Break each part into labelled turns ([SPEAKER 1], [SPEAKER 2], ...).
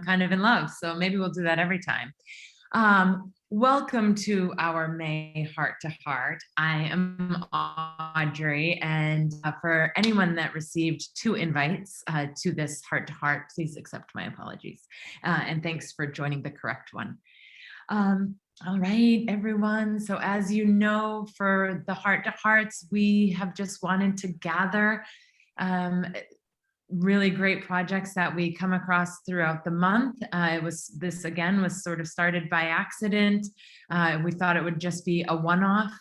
[SPEAKER 1] kind of in love. So maybe we'll do that every time. Welcome to our May Heart to Heart. I am Audrey, and for anyone that received 2 invites to this Heart to Heart, please accept my apologies. And thanks for joining the correct one. All right, everyone. So as you know, for the Heart to Hearts, we have just wanted to gather really great projects that we come across throughout the month. This again was sort of started by accident. We thought it would just be a one-off.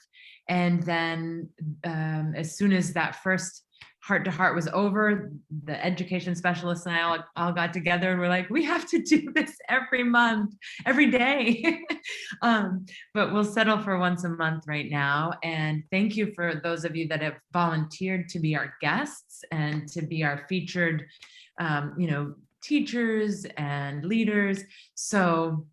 [SPEAKER 1] And then as soon as that first Heart to Heart was over, the education specialists and I all got together and we're like, we have to do this every month, every day. But we'll settle for once a month right now. And thank you for those of you that have volunteered to be our guests and to be our featured, teachers and leaders. So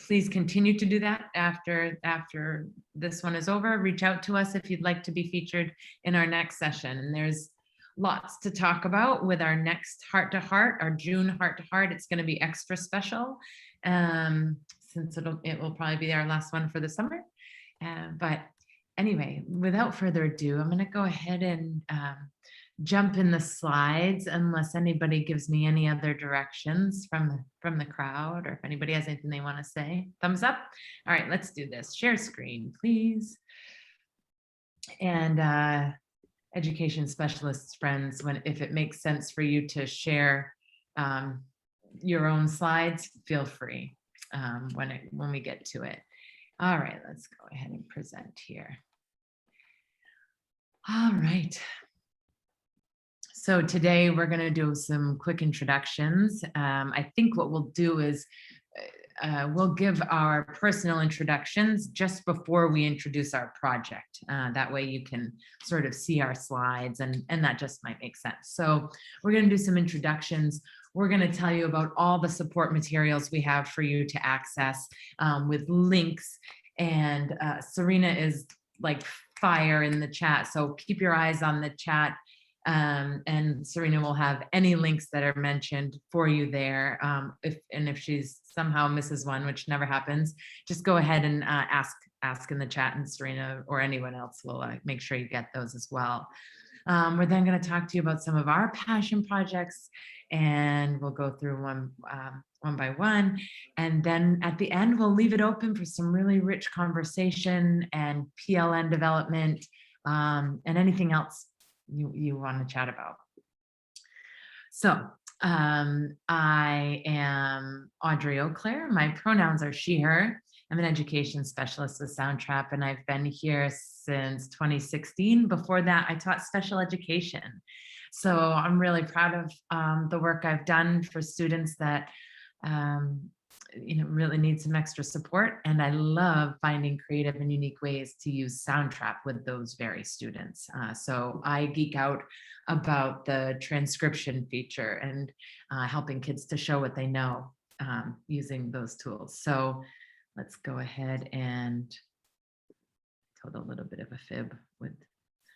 [SPEAKER 1] please continue to do that after this one is over. Reach out to us if you'd like to be featured in our next session. And there's lots to talk about with our next Heart to Heart, our June Heart to Heart. It's going to be extra special since it will probably be our last one for the summer. But anyway, without further ado, I'm going to go ahead and jump in the slides unless anybody gives me any other directions from the crowd, or if anybody has anything they want to say. Thumbs up. All right, let's do this. Share screen, please. And education specialists, friends, if it makes sense for you to share your own slides, feel free when we get to it. All right, let's go ahead and present here. All right. So today we're going to do some quick introductions. I think what we'll do is we'll give our personal introductions just before we introduce our project. That way you can sort of see our slides, and that just might make sense. So we're going to do some introductions. We're going to tell you about all the support materials we have for you to access with links. And Serena is like fire in the chat, so keep your eyes on the chat. And Serena will have any links that are mentioned for you there. If she's somehow misses one, which never happens, just go ahead and ask in the chat, and Serena or anyone else will make sure you get those as well. We're then going to talk to you about some of our passion projects, and we'll go through one by one. And then at the end, we'll leave it open for some really rich conversation and PLN development and anything else you want to chat about. So I am Audrey Eau Claire. My pronouns are she, her. I'm an education specialist with Soundtrap, and I've been here since 2016. Before that, I taught special education. So I'm really proud of the work I've done for students that really need some extra support. And I love finding creative and unique ways to use Soundtrap with those very students. So I geek out about the transcription feature and helping kids to show what they know using those tools. So let's go ahead and told a little bit of a fib with.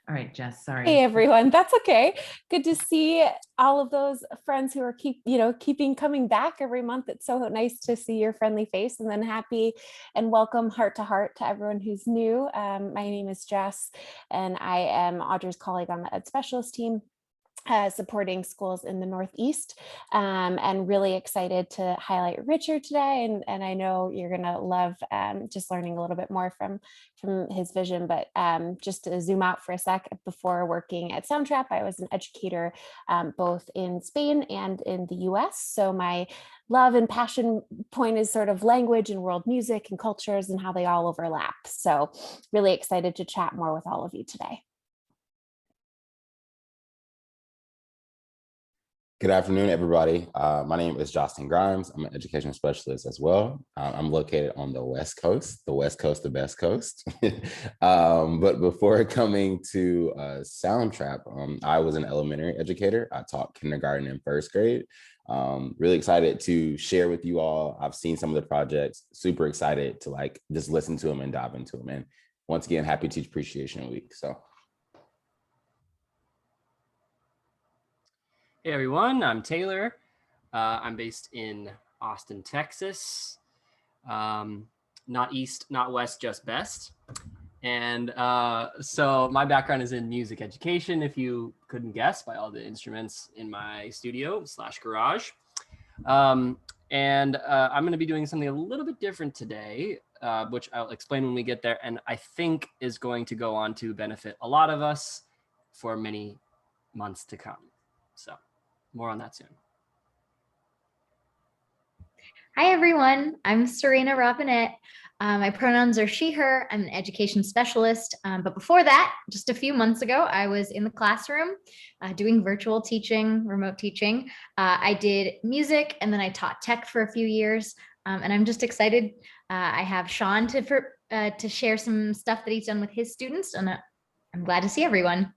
[SPEAKER 1] All right, Jess, sorry.
[SPEAKER 2] Hey, everyone. That's okay. Good to see all of those friends who are keeping coming back every month. It's so nice to see your friendly face, and then happy and welcome Heart to everyone who's new. My name is Jess, and I am Audrey's colleague on the Ed Specialist team, supporting schools in the Northeast, and really excited to highlight Richard today. And I know you're going to love just learning a little bit more from his vision. But just to zoom out for a sec, before working at Soundtrap, I was an educator both in Spain and in the US. So my love and passion point is sort of language and world music and cultures and how they all overlap. So really excited to chat more with all of you today.
[SPEAKER 3] Good afternoon, everybody. My name is Justin Grimes. I'm an education specialist as well. I'm located on the West Coast, the best coast. But before coming to Soundtrap, I was an elementary educator. I taught kindergarten and first grade. Really excited to share with you all. I've seen some of the projects, super excited to just listen to them and dive into them. And once again, happy Teacher Appreciation Week. So.
[SPEAKER 4] Hey everyone, I'm Taylor. I'm based in Austin, Texas. Not east, not west, just best. And so my background is in music education, if you couldn't guess by all the instruments in my studio / garage. I'm going to be doing something a little bit different today, which I'll explain when we get there, and I think is going to go on to benefit a lot of us for many months to come. So more on that soon.
[SPEAKER 5] Hi, everyone. I'm Serena Robinette. My pronouns are she, her. I'm an education specialist. But before that, just a few months ago, I was in the classroom doing virtual teaching, remote teaching. I did music, and then I taught tech for a few years. And I'm just excited. I have Sean to share some stuff that he's done with his students, and I'm glad to see everyone.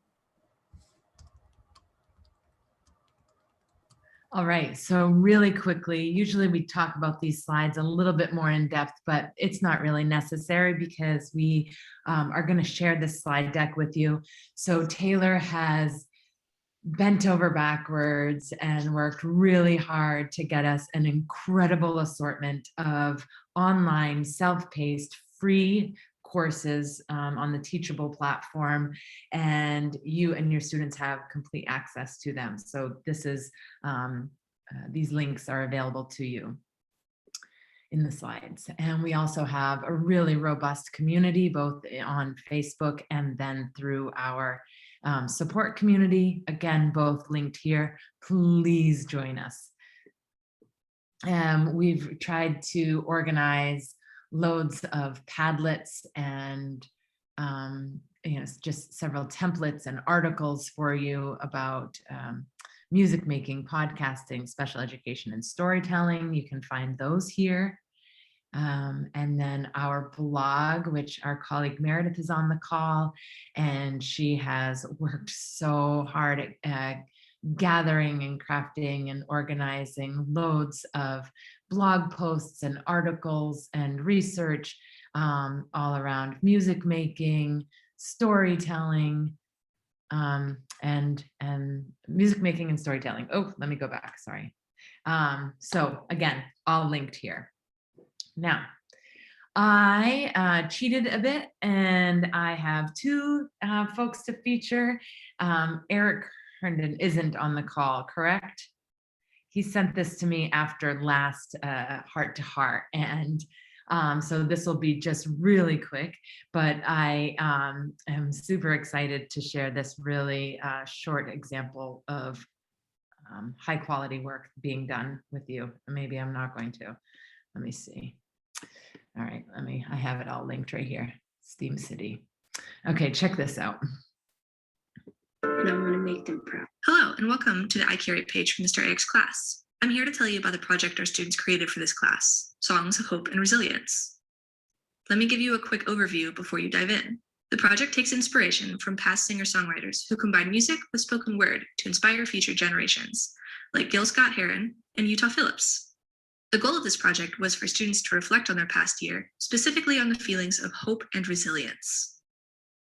[SPEAKER 1] All right, so really quickly, usually we talk about these slides a little bit more in depth, but it's not really necessary because we are going to share this slide deck with you. So Taylor has bent over backwards and worked really hard to get us an incredible assortment of online, self-paced, free courses on the Teachable platform, and you and your students have complete access to them. So this is these links are available to you in the slides. And we also have a really robust community, both on Facebook and then through our support community. Again, both linked here. Please join us. We've tried to organize loads of Padlets and just several templates and articles for you about music making, podcasting, special education, and storytelling. You can find those here. And then our blog, which our colleague Meredith is on the call, and she has worked so hard at gathering and crafting and organizing loads of blog posts and articles and research all around music making, storytelling, and music making and storytelling. Oh, let me go back, sorry. So again, all linked here. Now, I cheated a bit, and I have two folks to feature. Eric Herndon isn't on the call, correct? He sent this to me after last Heart to Heart, and so this will be just really quick, but I am super excited to share this really short example of high quality work being done with you. Maybe I'm not going to. Let me see. All right, I have it all linked right here. Steam City. Okay, check this out.
[SPEAKER 6] And I want to make them proud. Hello, and welcome to the I Curate page from Mr. Eric's class. I'm here to tell you about the project our students created for this class, Songs of Hope and Resilience. Let me give you a quick overview before you dive in. The project takes inspiration from past singer-songwriters who combine music with spoken word to inspire future generations, like Gil Scott-Heron and Utah Phillips. The goal of this project was for students to reflect on their past year, specifically on the feelings of hope and resilience.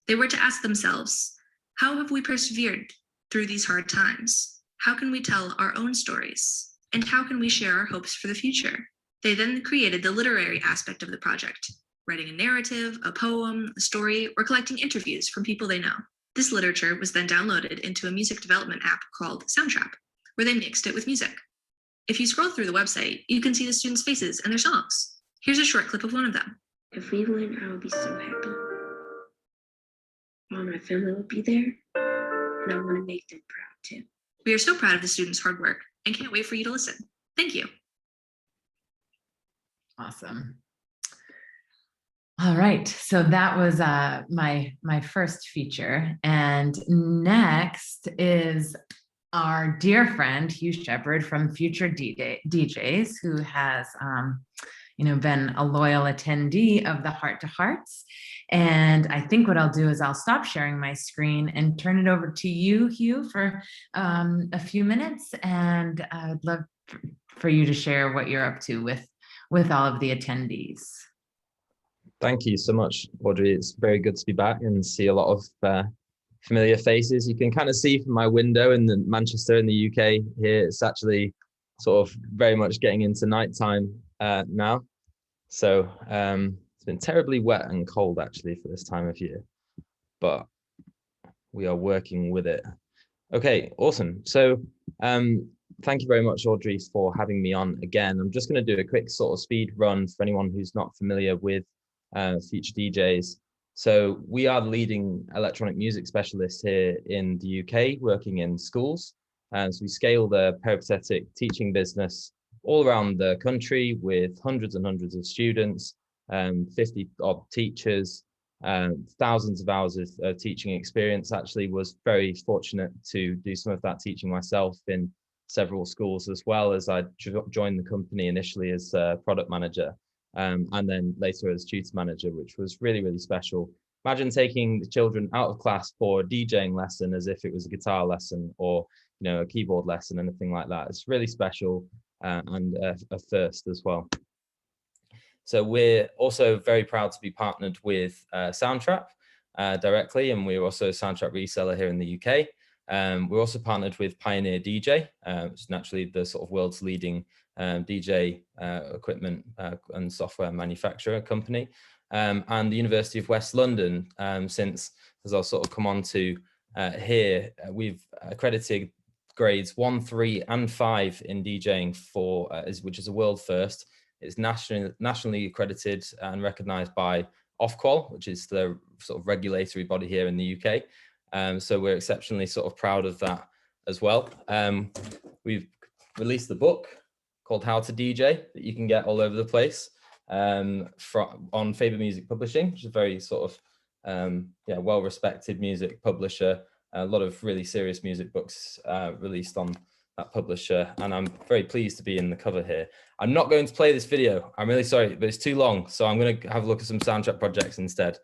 [SPEAKER 6] They were to ask themselves, how have we persevered through these hard times? How can we tell our own stories? And how can we share our hopes for the future? They then created the literary aspect of the project, writing a narrative, a poem, a story, or collecting interviews from people they know. This literature was then downloaded into a music development app called Soundtrap, where they mixed it with music. If you scroll through the website, you can see the students' faces and their songs. Here's a short clip of one of them.
[SPEAKER 7] If we win, I will be so happy. All my family will be there, and I want to make them proud too.
[SPEAKER 6] We are so proud of the students' hard work and can't wait for you to listen. Thank you.
[SPEAKER 1] Awesome. All right, so that was my first feature, and next is our dear friend Hugh Shepard from Future DJs, who has been a loyal attendee of the Heart to Hearts. And I think what I'll do is I'll stop sharing my screen and turn it over to you, Hugh, for a few minutes. And I would love for you to share what you're up to with all of the attendees.
[SPEAKER 8] Thank you so much, Audrey. It's very good to be back and see a lot of familiar faces. You can kind of see from my window in Manchester in the UK here, it's actually sort of very much getting into nighttime now. So it's been terribly wet and cold actually for this time of year, but we are working with it. Okay, awesome. So thank you very much, Audrey, for having me on again. I'm just going to do a quick sort of speed run for anyone who's not familiar with Future DJs. So we are the leading electronic music specialists here in the UK, working in schools. So we scale the peripatetic teaching business all around the country with hundreds and hundreds of students, 50 odd teachers, thousands of hours of teaching experience. Actually was very fortunate to do some of that teaching myself in several schools, as well as I joined the company initially as a product manager, and then later as tutor manager, which was really, really special. Imagine taking the children out of class for a DJing lesson as if it was a guitar lesson or a keyboard lesson, anything like that. It's really special and a first as well. So we're also very proud to be partnered with Soundtrap directly, and we're also a Soundtrap reseller here in the UK. We're also partnered with Pioneer DJ, which is naturally the sort of world's leading DJ equipment and software manufacturer company, and the University of West London, since, as I'll sort of come on to here, we've accredited grades 1, 3, and 5 in DJing for, which is a world first. It's nationally accredited and recognized by Ofqual, which is the sort of regulatory body here in the UK. So we're exceptionally sort of proud of that as well. We've released the book called How to DJ that you can get all over the place on Faber Music Publishing, which is a very sort of well-respected music publisher. A lot of really serious music books released on that publisher, and I'm very pleased to be in the cover here. I'm not going to play this video. I'm really sorry, but it's too long, so I'm going to have a look at some Soundtrap projects instead.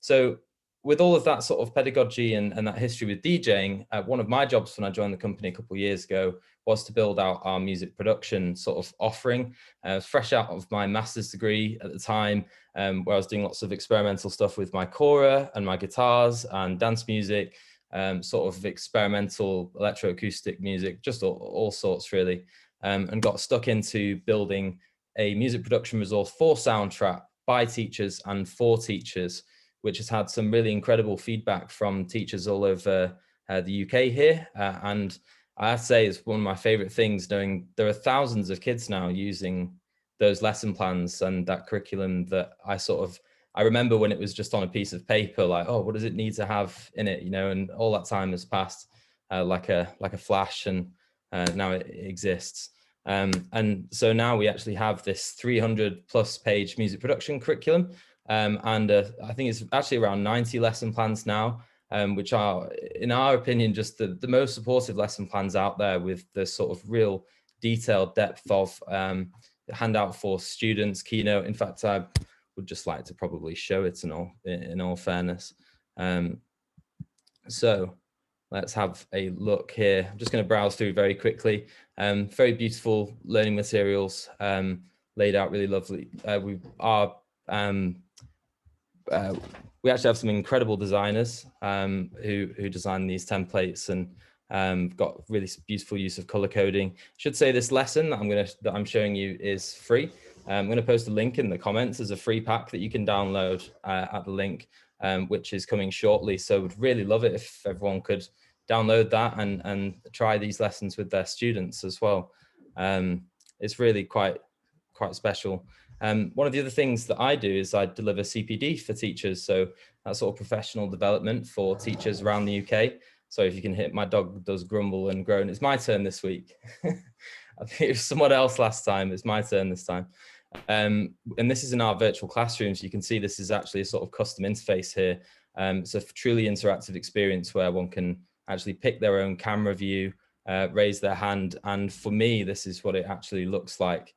[SPEAKER 8] So with all of that sort of pedagogy and that history with DJing, one of my jobs when I joined the company a couple of years ago was to build out our music production sort of offering. Fresh out of my master's degree at the time, where I was doing lots of experimental stuff with my kora and my guitars and dance music, sort of experimental electroacoustic music, just all sorts really, and got stuck into building a music production resource for Soundtrap by teachers and for teachers, which has had some really incredible feedback from teachers all over the UK here. And I have to say it's one of my favorite things, knowing there are thousands of kids now using those lesson plans and that curriculum that I remember when it was just on a piece of paper, like, oh, what does it need to have in it, and all that time has passed like a flash, and now it exists. And so now we actually have this 300+ page music production curriculum, and I think it's actually around 90 lesson plans now, which are, in our opinion, just the most supportive lesson plans out there, with the sort of real detailed depth of handout for students, keynote. In fact, I would just like to probably show it in all fairness. So let's have a look here. I'm just going to browse through very quickly. Very beautiful learning materials laid out really lovely. We actually have some incredible designers who design these templates, and got really beautiful use of color coding. I should say this lesson that I'm showing you is free. I'm going to post a link in the comments. There's a free pack that you can download at the link, which is coming shortly. So would really love it if everyone could download that and try these lessons with their students as well. It's really quite special. One of the other things that I do is I deliver CPD for teachers. So that's sort of professional development for teachers around the UK. So if you can hit, my dog does grumble and groan. It's my turn this week. I think it was someone else last time. It's my turn this time. And this is in our virtual classrooms. You can see this is actually a sort of custom interface here. It's a truly interactive experience where one can actually pick their own camera view, raise their hand. And for me, this is what it actually looks like,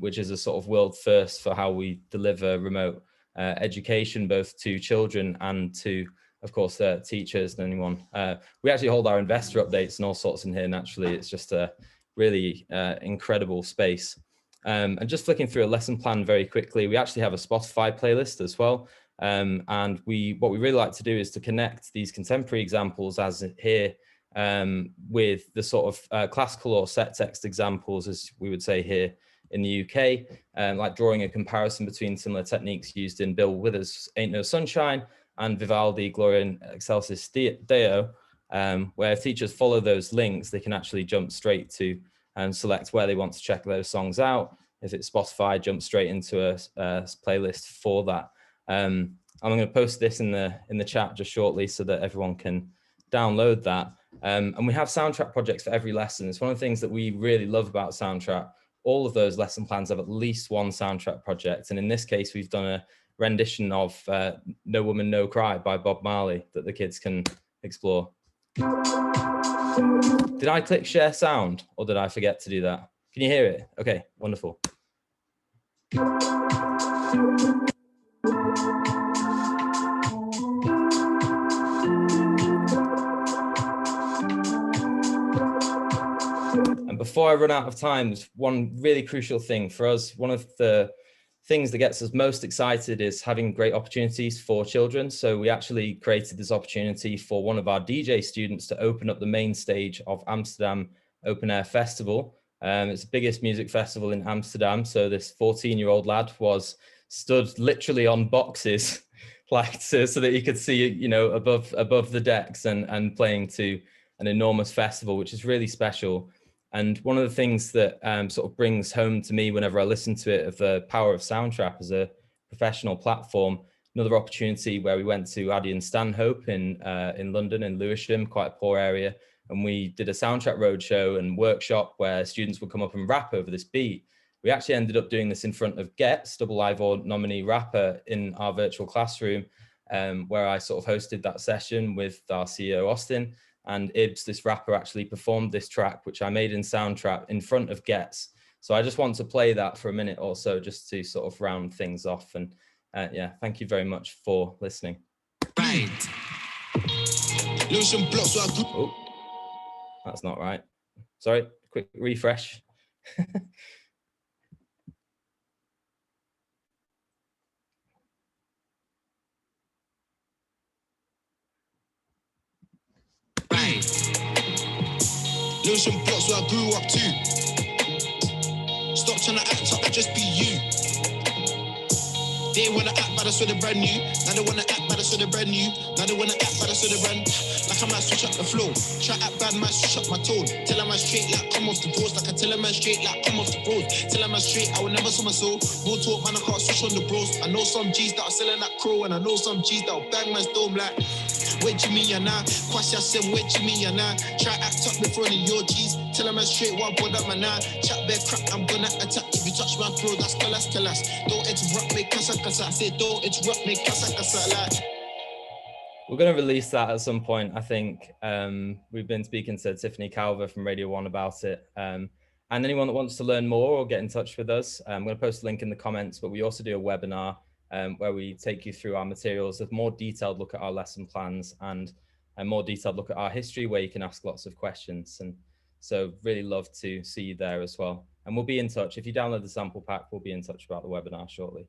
[SPEAKER 8] which is a sort of world first for how we deliver remote education, both to children and to, of course, teachers and anyone. We actually hold our investor updates and all sorts in here. Naturally, it's just a really incredible space. And just flicking through a lesson plan very quickly, we actually have a Spotify playlist as well. And what we really like to do is to connect these contemporary examples, as here, with the sort of classical or set text examples, as we would say here in the UK, like drawing a comparison between similar techniques used in Bill Withers' Ain't No Sunshine and Vivaldi Gloria in Excelsis Deo, where if teachers follow those links, they can actually jump straight to and select where they want to check those songs out. If it's Spotify, jump straight into a playlist for that. I'm going to post this in the chat just shortly so that everyone can download that. And we have Soundtrap projects for every lesson. It's one of the things that we really love about Soundtrap. All of those lesson plans have at least one Soundtrap project. And in this case, we've done a rendition of No Woman, No Cry by Bob Marley that the kids can explore. Did I click share sound or did I forget to do that? Can you hear it? Okay, wonderful. And before I run out of time, there's one really crucial thing for us. One of the things that gets us most excited is having great opportunities for children. So we actually created this opportunity for one of our DJ students to open up the main stage of Amsterdam Open Air Festival. It's the biggest music festival in Amsterdam. So this 14-year-old lad was stood literally on boxes, like so that you could see, you know, above the decks and playing to an enormous festival, which is really special. And one of the things that sort of brings home to me whenever I listen to it of the power of Soundtrap as a professional platform, another opportunity where we went to Addie and Stanhope in London, in Lewisham, quite a poor area. And we did a Soundtrap roadshow and workshop where students would come up and rap over this beat. We actually ended up doing this in front of Getz, Double Ivor nominee rapper, in our virtual classroom, where I sort of hosted that session with our CEO, Austin. And Ibs, this rapper, actually performed this track, which I made in Soundtrap in front of Getz. So I just want to play that for a minute or so, just to sort of round things off. And yeah, thank you very much for listening. Right. Oh, that's not right. Sorry, quick refresh.
[SPEAKER 9] Lewisham blocks where I grew up to. Stop trying to act up and just be you. They wanna act bad, so they're brand new. Now they wanna act bad, so they're brand new. Now they wanna act bad, so they're brand. Like I might switch up the flow. Try act bad, might switch up my tone. Tell them I'm straight, like come off the bros. Like I tell them I'm straight, like come off the bros. Tell them I'm straight, I will never sell my soul. Real talk, man, I can't switch on the bros. I know some G's that are selling that crow, and I know some G's that will bang my dome like. Wait you mean ya now? Kwasi Sim, wait you mean ya now? Try act up before the your G's. Tell them I'm straight, one board up my now. Chat bare crap, I'm gonna attack. If you touch my bro, that's kalas. Don't interrupt me, kasa. I say don't interrupt me, kasa like.
[SPEAKER 8] We're going to release that at some point. I think we've been speaking to Tiffany Calver from Radio 1 about it. And anyone that wants to learn more or get in touch with us, I'm going to post a link in the comments, but we also do a webinar where we take you through our materials, a more detailed look at our lesson plans and a more detailed look at our history, where you can ask lots of questions. And so really love to see you there as well. And we'll be in touch. If you download the sample pack, we'll be in touch about the webinar shortly.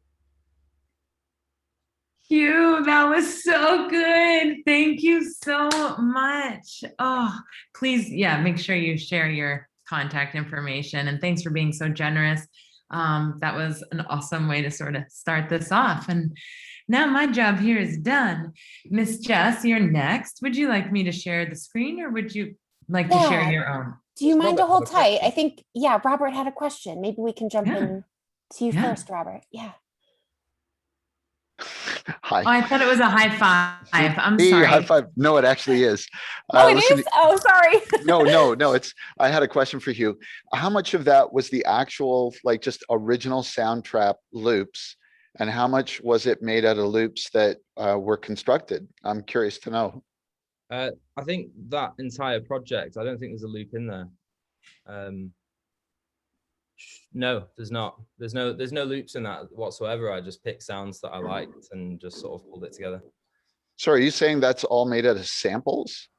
[SPEAKER 1] Hugh, that was so good. Thank you so much. Oh, please, yeah, make sure you share your contact information. And thanks for being so generous. That was an awesome way to sort of start this off. And now my job here is done. Miss Jess, you're next. Would you like me to share the screen, or would you like to share your own?
[SPEAKER 2] Do you mind to hold tight? I think, yeah, Robert had a question. Maybe we can jump in to you first, Robert. Yeah.
[SPEAKER 10] Hi.
[SPEAKER 1] Oh, I thought it was a high five. I'm sorry.
[SPEAKER 10] High five. No, it actually is.
[SPEAKER 2] Oh, it is? Oh, sorry.
[SPEAKER 10] No. I had a question for Hugh. How much of that was the actual, like, just original Soundtrap loops, and how much was it made out of loops that were constructed? I'm curious to know.
[SPEAKER 8] I think that entire project, I don't think there's a loop in there. No, there's not. There's no loops in that whatsoever. I just picked sounds that I liked and just sort of pulled it together.
[SPEAKER 10] So are you saying that's all made out of samples?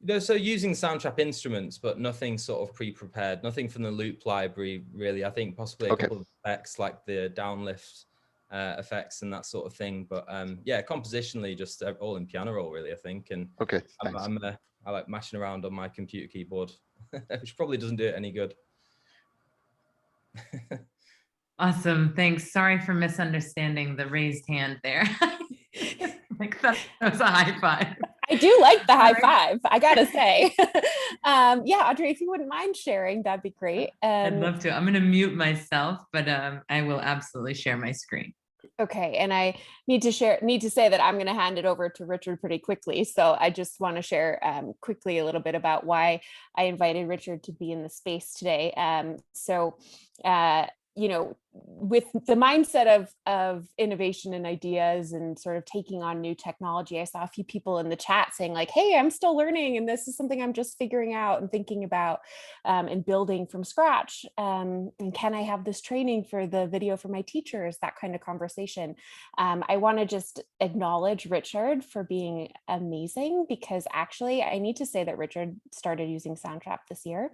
[SPEAKER 8] No, so using Soundtrap instruments, but nothing sort of pre-prepared, nothing from the loop library, really. I think possibly a couple of effects like the downlift effects and that sort of thing. But yeah, compositionally, just all in piano roll, really, I think. And
[SPEAKER 10] okay,
[SPEAKER 8] I'm I like mashing around on my computer keyboard, which probably doesn't do it any good.
[SPEAKER 1] Awesome, thanks. Sorry for misunderstanding the raised hand there. Like that was a high five.
[SPEAKER 2] I do like the high
[SPEAKER 1] Sorry.
[SPEAKER 2] five, I gotta say. Yeah, Audrey, if you wouldn't mind sharing, that'd be great.
[SPEAKER 1] I'd love to. I'm gonna mute myself, but I will absolutely share my screen.
[SPEAKER 2] Okay, and I need to say that I'm going to hand it over to Richard pretty quickly. So I just want to share quickly a little bit about why I invited Richard to be in the space today. You know, with the mindset of innovation and ideas and sort of taking on new technology, I saw a few people in the chat saying like, hey, I'm still learning and this is something I'm just figuring out and thinking about and building from scratch. And can I have this training for the video for my teachers? That kind of conversation. I want to just acknowledge Richard for being amazing, because actually I need to say that Richard started using Soundtrap this year.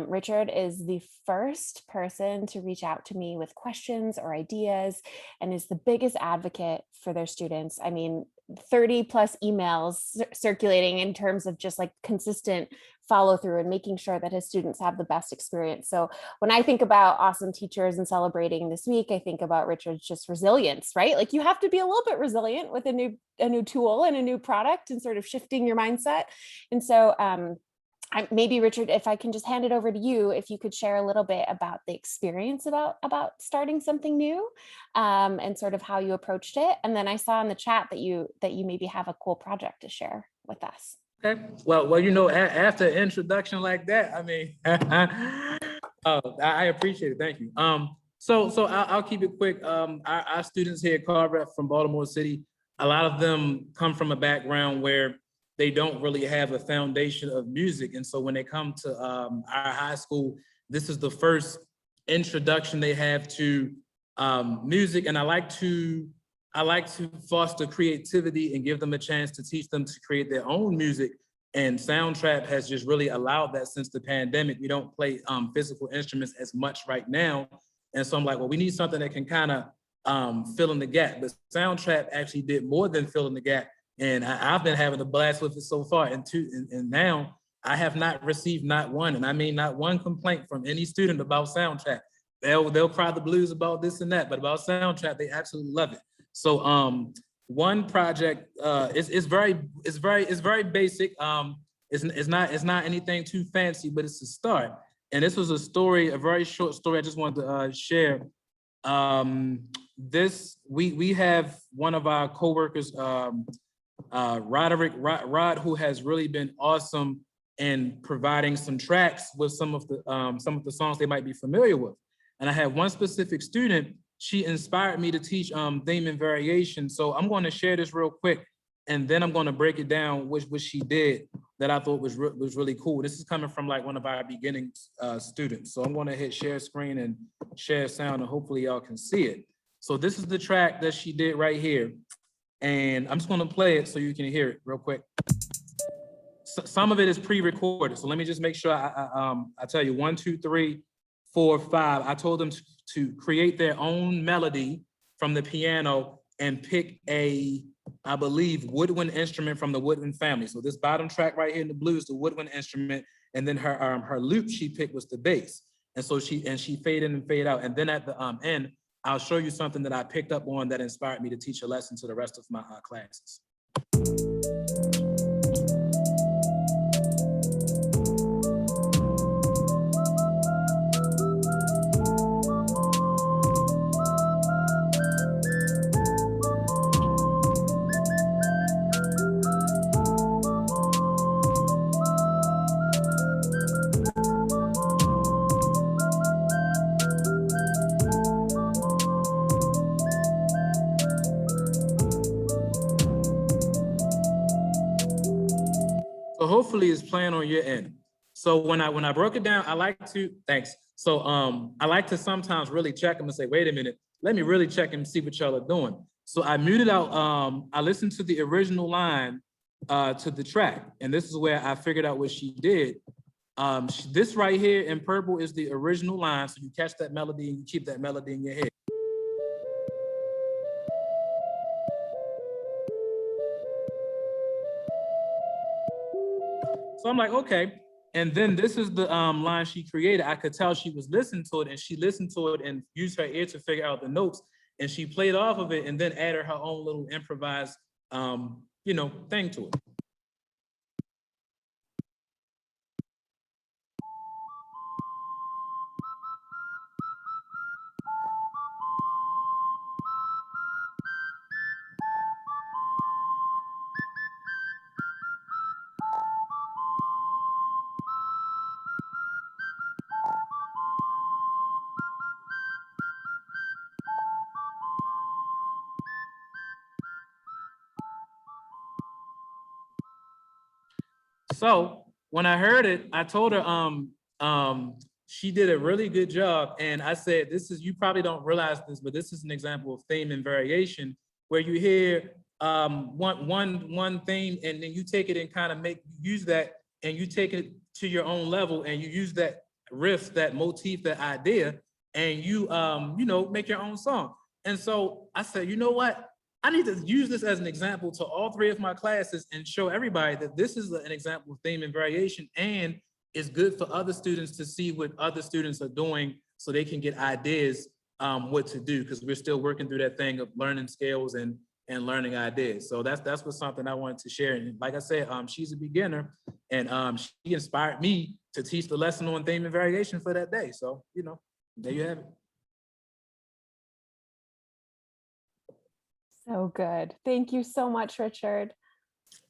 [SPEAKER 2] Richard is the first person to reach out to me with questions or ideas and is the biggest advocate for their students. I mean, 30 plus emails circulating in terms of just like consistent follow through and making sure that his students have the best experience. So when I think about awesome teachers and celebrating this week, I think about Richard's just resilience, right? Like you have to be a little bit resilient with a new tool and a new product and sort of shifting your mindset. And so maybe Richard, if I can just hand it over to you, if you could share a little bit about the experience about starting something new and sort of how you approached it. And then I saw in the chat that you maybe have a cool project to share with us.
[SPEAKER 11] Okay. Well, you know, after an introduction like that, I mean, I appreciate it. Thank you. So I'll keep it quick. Our students here at Carver from Baltimore City, a lot of them come from a background where they don't really have a foundation of music. And so when they come to our high school, this is the first introduction they have to music. And I like to foster creativity and give them a chance to teach them to create their own music. And Soundtrap has just really allowed that since the pandemic. We don't play physical instruments as much right now. And so I'm like, well, we need something that can kind of fill in the gap. But Soundtrap actually did more than fill in the gap. And I've been having a blast with it so far. And now I have not received not one, and I mean not one complaint from any student about Soundtrap. They'll cry the blues about this and that, but about Soundtrap, they absolutely love it. So one project is very basic. It's not anything too fancy, but it's a start. And this was a very short story I just wanted to share. We have one of our coworkers, Rod, who has really been awesome in providing some tracks with some of the songs they might be familiar with. And I had one specific student, she inspired me to teach theme and variation. So I'm going to share this real quick, and then I'm going to break it down, which she did that I thought was really cool. This is coming from like one of our beginning students. So I'm going to hit share screen and share sound, and hopefully y'all can see it. So this is the track that she did right here. And I'm just going to play it so you can hear it real quick. Some of it is pre-recorded. So let me just make sure I tell you 1, 2, 3, 4, 5. I told them to create their own melody from the piano and pick I believe, woodwind instrument from the woodwind family. So this bottom track right here in the blue is the woodwind instrument. And then her loop she picked was the bass. And so she fade in and fade out. And then at the end, I'll show you something that I picked up on that inspired me to teach a lesson to the rest of my classes. So hopefully it's playing on your end. So when I broke it down, I like to sometimes really check them and say, wait a minute, let me really check and see what y'all are doing. So I muted out, I listened to the original line to the track. And this is where I figured out what she did. This right here in purple is the original line. So you catch that melody and you keep that melody in your head. So I'm like, okay. And then this is the line she created. I could tell she was listening to it, and she listened to it and used her ear to figure out the notes. And she played off of it and then added her own little improvised, thing to it. So when I heard it, I told her, she did a really good job. And I said, you probably don't realize this, but this is an example of theme and variation, where you hear one theme, and then you take it and kind of use that, and you take it to your own level, and you use that riff, that motif, that idea, and you make your own song. And so I said, you know what? I need to use this as an example to all 3 of my classes and show everybody that this is an example of theme and variation, and it's good for other students to see what other students are doing so they can get ideas what to do, because we're still working through that thing of learning skills and learning ideas. So that's what's something I wanted to share. And like I said, she's a beginner, and she inspired me to teach the lesson on theme and variation for that day. So, there you have it.
[SPEAKER 2] So good. Thank you so much, Richard.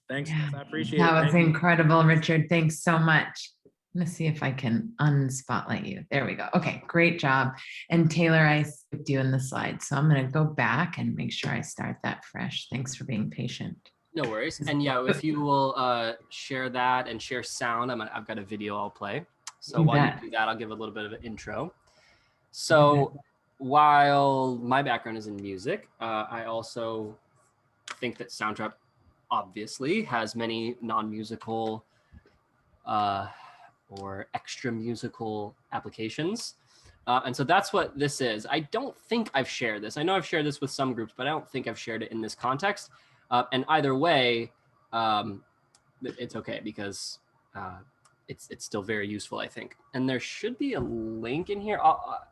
[SPEAKER 11] Thanks. I appreciate it.
[SPEAKER 1] That was
[SPEAKER 11] Thank you.
[SPEAKER 1] incredible, Richard. Thanks so much. I'm gonna see if I can unspotlight you. There we go. Okay, great job. And Taylor, I skipped you in the slide, so I'm gonna go back and make sure I start that fresh. Thanks for being patient.
[SPEAKER 4] No worries. And yeah, if you will share that and share sound, I've got a video I'll play. So while you do that, I'll give a little bit of an intro. So while my background is in music, I also think that Soundtrap obviously has many non-musical or extra musical applications. And so that's what this is. I don't think I've shared this. I know I've shared this with some groups, but I don't think I've shared it in this context. And either way, it's okay, because it's still very useful, I think. And there should be a link in here.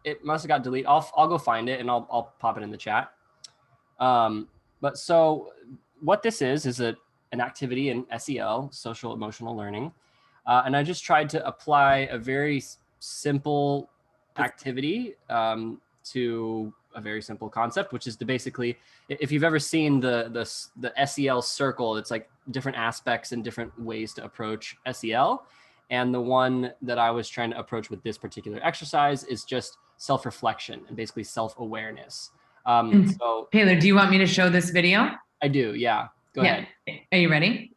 [SPEAKER 4] It must have got deleted. I'll go find it and I'll pop it in the chat. But so what this is an activity in SEL, social emotional learning. And I just tried to apply a very simple activity to a very simple concept, which is to basically, if you've ever seen the SEL circle, it's like different aspects and different ways to approach SEL. And the one that I was trying to approach with this particular exercise is just self-reflection and basically self-awareness. So
[SPEAKER 1] Taylor, do you want me to show this video?
[SPEAKER 4] I do, yeah. Go ahead.
[SPEAKER 1] Are you ready?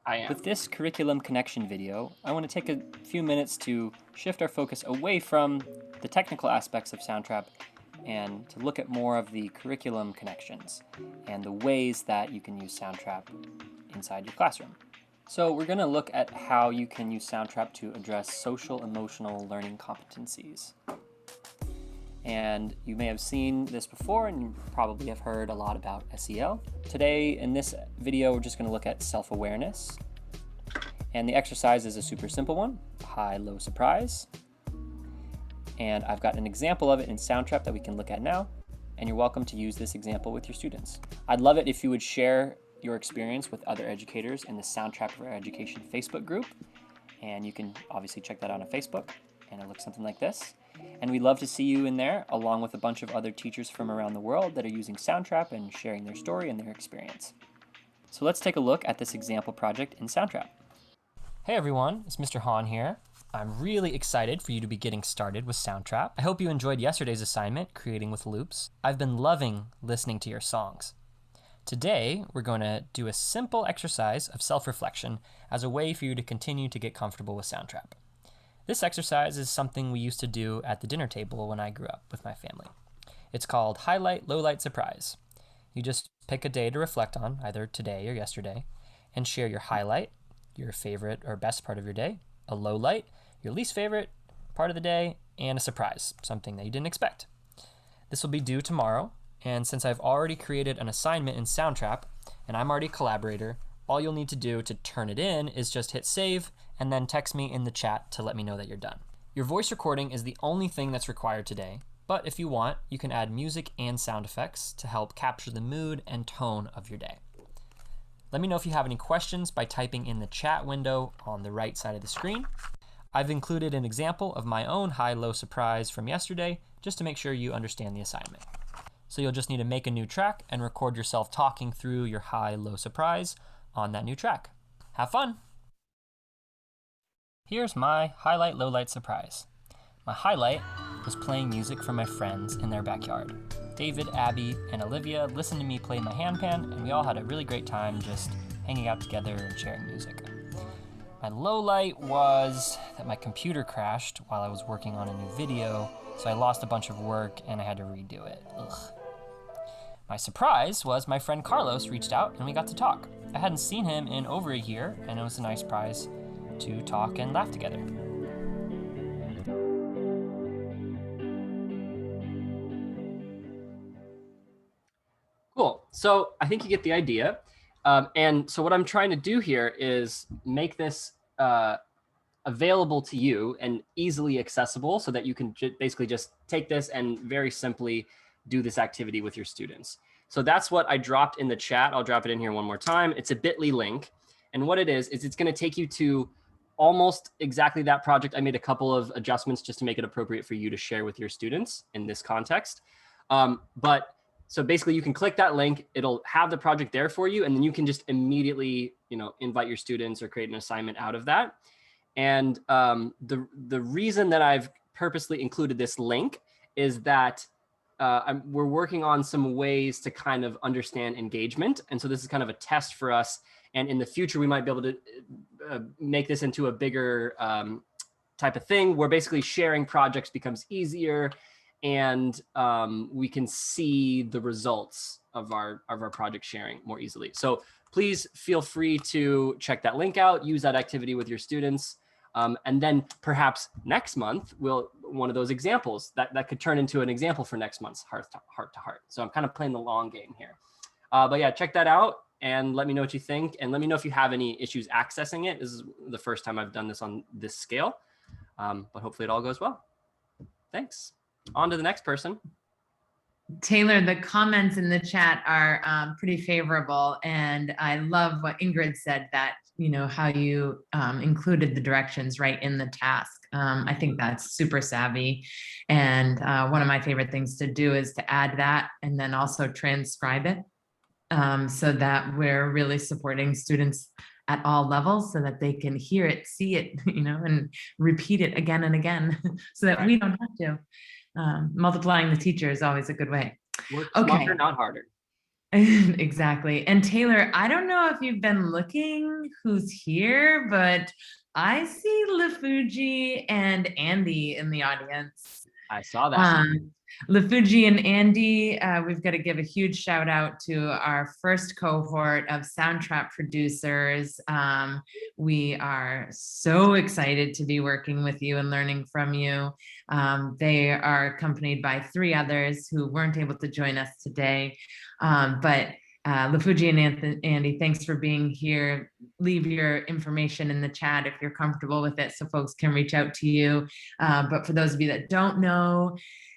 [SPEAKER 4] I am.
[SPEAKER 12] With this curriculum connection video, I want to take a few minutes to shift our focus away from the technical aspects of Soundtrap and to look at more of the curriculum connections and the ways that you can use Soundtrap inside your classroom. So we're going to look at how you can use Soundtrap to address social emotional learning competencies. And you may have seen this before, and you probably have heard a lot about SEL. Today, in this video, we're just going to look at self-awareness. And the exercise is a super simple one, high, low, surprise. And I've got an example of it in Soundtrap that we can look at now. And you're welcome to use this example with your students. I'd love it if you would share your experience with other educators in the Soundtrap for Education Facebook group. And you can obviously check that out on Facebook. And it looks something like this. And we'd love to see you in there, along with a bunch of other teachers from around the world that are using Soundtrap and sharing their story and their experience. So let's take a look at this example project in Soundtrap.
[SPEAKER 13] Hey everyone, it's Mr. Hahn here. I'm really excited for you to be getting started with Soundtrap. I hope you enjoyed yesterday's assignment, Creating with Loops. I've been loving listening to your songs. Today, we're going to do a simple exercise of self-reflection as a way for you to continue to get comfortable with Soundtrap. This exercise is something we used to do at the dinner table when I grew up with my family. It's called Highlight, Lowlight, Surprise. You just pick a day to reflect on, either today or yesterday, and share your highlight, your favorite or best part of your day, a lowlight, your least favorite part of the day, and a surprise, something that you didn't expect. This will be due tomorrow, and since I've already created an assignment in Soundtrap, and I'm already a collaborator, all you'll need to do to turn it in is just hit save and then text me in the chat to let me know that you're done. Your voice recording is the only thing that's required today, but if you want, you can add music and sound effects to help capture the mood and tone of your day. Let me know if you have any questions by typing in the chat window on the right side of the screen. I've included an example of my own high-low surprise from yesterday just to make sure you understand the assignment. So you'll just need to make a new track and record yourself talking through your high-low surprise on that new track. Have fun! Here's my highlight lowlight surprise. My highlight was playing music for my friends in their backyard. David, Abby, and Olivia listened to me play my handpan, and we all had a really great time just hanging out together and sharing music. My lowlight was that my computer crashed while I was working on a new video, so I lost a bunch of work and I had to redo it. Ugh. My surprise was my friend Carlos reached out and we got to talk. I hadn't seen him in over a year, and it was a nice surprise to talk and laugh together.
[SPEAKER 4] Cool. So I think you get the idea. And so what I'm trying to do here is make this available to you and easily accessible so that you can basically just take this and very simply do this activity with your students. So that's what I dropped in the chat. I'll drop it in here one more time. It's a bit.ly link. And what it is it's going to take you to almost exactly that project. I made a couple of adjustments just to make it appropriate for you to share with your students in this context. So basically you can click that link, it'll have the project there for you, and then you can just immediately, invite your students or create an assignment out of that. And the reason that I've purposely included this link is that we're working on some ways to kind of understand engagement. And so this is kind of a test for us. And in the future, we might be able to make this into a bigger type of thing where basically sharing projects becomes easier, and we can see the results of our project sharing more easily. So please feel free to check that link out, use that activity with your students. And then perhaps next month, one of those examples that could turn into an example for next month's heart to heart. So I'm kind of playing the long game here. But yeah, check that out and let me know what you think. And let me know if you have any issues accessing it. This is the first time I've done this on this scale, but hopefully it all goes well. Thanks. On to the next person.
[SPEAKER 1] Taylor, the comments in the chat are pretty favorable. And I love what Ingrid said, that, how you included the directions right in the task. I think that's super savvy. And one of my favorite things to do is to add that and then also transcribe it so that we're really supporting students at all levels so that they can hear it, see it, and repeat it again and again so that we don't have to. Multiplying the teacher is always a good way.
[SPEAKER 4] Work smarter, not harder.
[SPEAKER 1] Exactly. And Taylor, I don't know if you've been looking who's here, but I see LaFuji and Andy in the audience.
[SPEAKER 4] I saw that.
[SPEAKER 1] LaFuji and Andy, we've got to give a huge shout out to our first cohort of Soundtrap producers. We are so excited to be working with you and learning from you. They are accompanied by 3 others who weren't able to join us today. But LaFuji and Andy, thanks for being here. Leave your information in the chat if you're comfortable with it so folks can reach out to you. But for those of you that don't know,